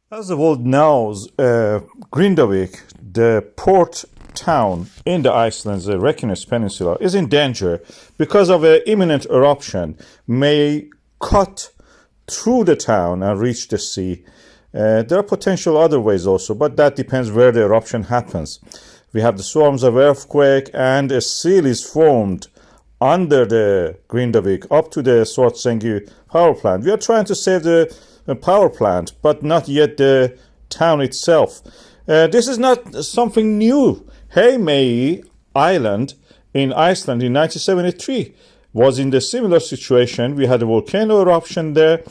As the world knows, Grindavik, the port town in the Iceland's Reykjanes Peninsula, is in danger because of an imminent eruption may cut through the town and reach the sea. There are potential other ways also, but that depends where the eruption happens. We have the swarms of earthquake and a seal is formed under the Grindavik up to the Svartsengi power plant. We are trying to save the power plant, but not yet the town itself. This is not something new. Heimaey Island in Iceland in 1973 was in the similar situation. We had a volcano eruption there.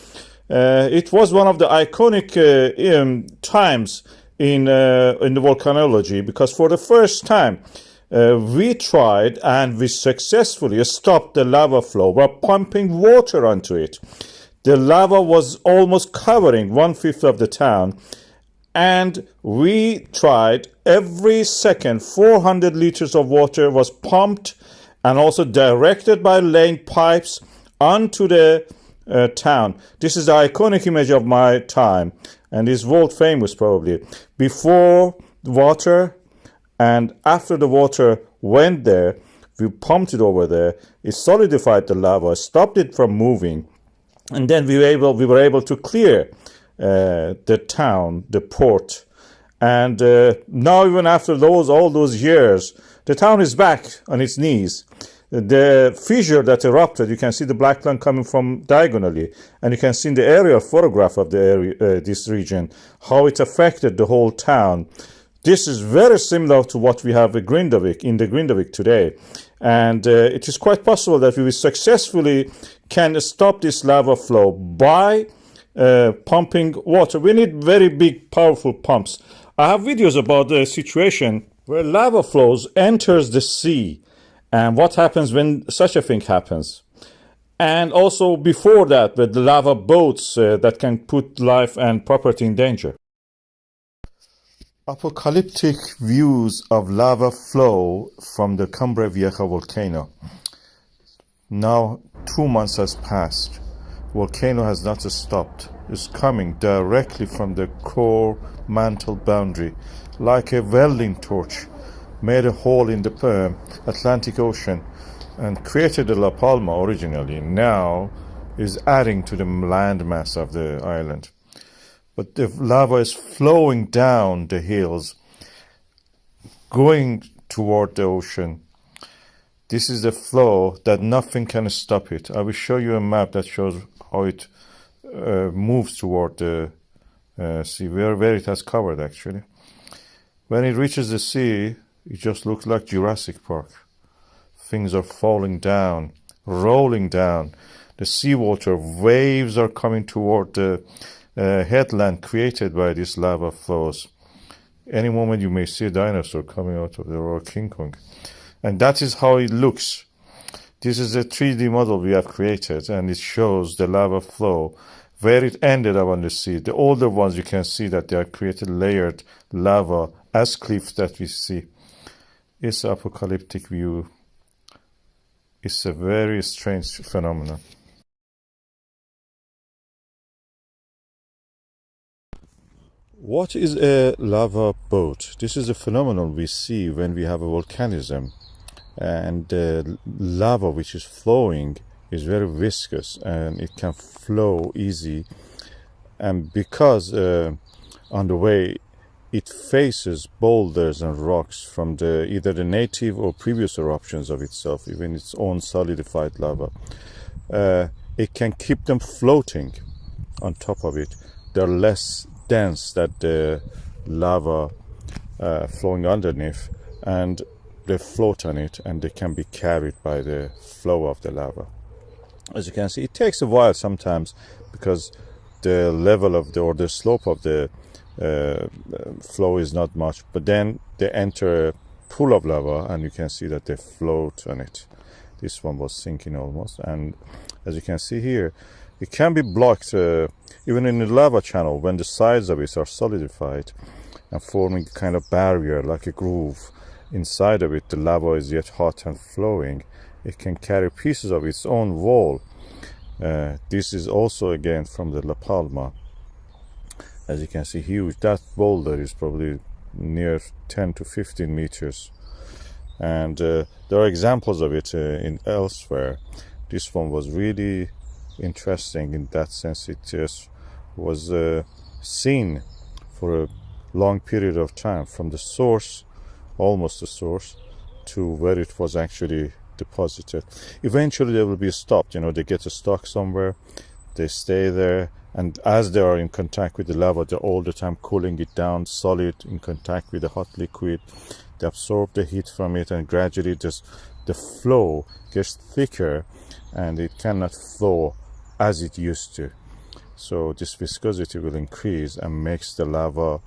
It was one of the iconic times in the volcanology because for the first time we tried and we successfully stopped the lava flow by pumping water onto it. The lava was almost covering 1/5 of the town, and we tried every second 400 liters of water was pumped and also directed by laying pipes onto the town. This is the iconic image of my time and is world famous probably. Before water and after the water went there, we pumped it over there. It solidified the lava, stopped it from moving. And then we were able to clear the town, the port, and now even after all those years, the town is back on its knees. The fissure that erupted, you can see the black line coming from diagonally, and you can see in the aerial photograph of the area, this region, how it affected the whole town. This is very similar to what we have in the Grindavik today. And it is quite possible that we will successfully can stop this lava flow by pumping water. We need very big, powerful pumps. I have videos about the situation where lava flows enters the sea and what happens when such a thing happens. And also before that, with the lava boats that can put life and property in danger. Apocalyptic views of lava flow from the Cumbre Vieja volcano. Now 2 months has passed. Volcano has not stopped. It's coming directly from the core mantle boundary, like a welding torch, made a hole in the Atlantic Ocean and created the La Palma originally. Now is adding to the landmass of the island. But the lava is flowing down the hills, going toward the ocean. This is the flow that nothing can stop it. I will show you a map that shows how it moves toward the sea, where it has covered actually. When it reaches the sea, it just looks like Jurassic Park. Things are falling down, rolling down. The seawater waves are coming toward the headland created by these lava flows. Any moment you may see a dinosaur coming out of there or King Kong. And that is how it looks. This is a 3D model we have created, and it shows the lava flow where it ended up on the sea. The older ones, you can see that they are created layered lava as cliffs that we see. It's an apocalyptic view. It's a very strange phenomenon. What is a lava boat? This is a phenomenon we see when we have a volcanism, and the lava which is flowing is very viscous and it can flow easy, and because on the way it faces boulders and rocks from either the native or previous eruptions of itself, even its own solidified lava, it can keep them floating on top of it. They're less dense than the lava flowing underneath, and they float on it and they can be carried by the flow of the lava. As you can see, it takes a while sometimes because the level of the slope of the flow is not much, but then they enter a pool of lava and you can see that they float on it. This one was sinking almost, and as you can see here, it can be blocked even in the lava channel when the sides of it are solidified and forming a kind of barrier like a groove. Inside of it, the lava is yet hot and flowing. It can carry pieces of its own wall. This is also again from the La Palma. As you can see, huge. That boulder is probably near 10 to 15 meters. And there are examples of it in elsewhere. This one was really interesting in that sense. It just was seen for a long period of time from the source, almost the source, to where it was actually deposited. Eventually they will be stopped, they get stuck somewhere, they stay there, and as they are in contact with the lava, they're all the time cooling it down, solid, in contact with the hot liquid. They absorb the heat from it, and gradually just the flow gets thicker and it cannot flow as it used to. So this viscosity will increase and makes the lava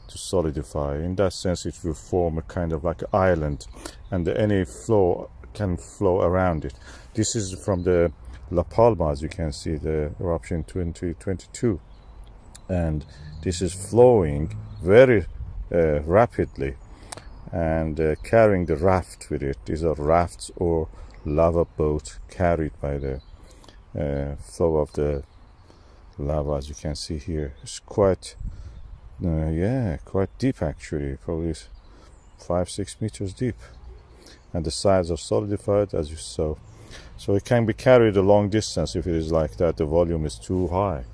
to solidify. In that sense, it will form a kind of like an island, and any flow can flow around it. This is from the La Palma, as you can see, the eruption 2022, and this is flowing very rapidly and carrying the raft with it. These are rafts or lava boat carried by the flow of the lava, as you can see here. It's quite quite deep, actually, probably 5-6 meters deep, and the sides are solidified, as you saw. So it can be carried a long distance if it is like that. The volume is too high.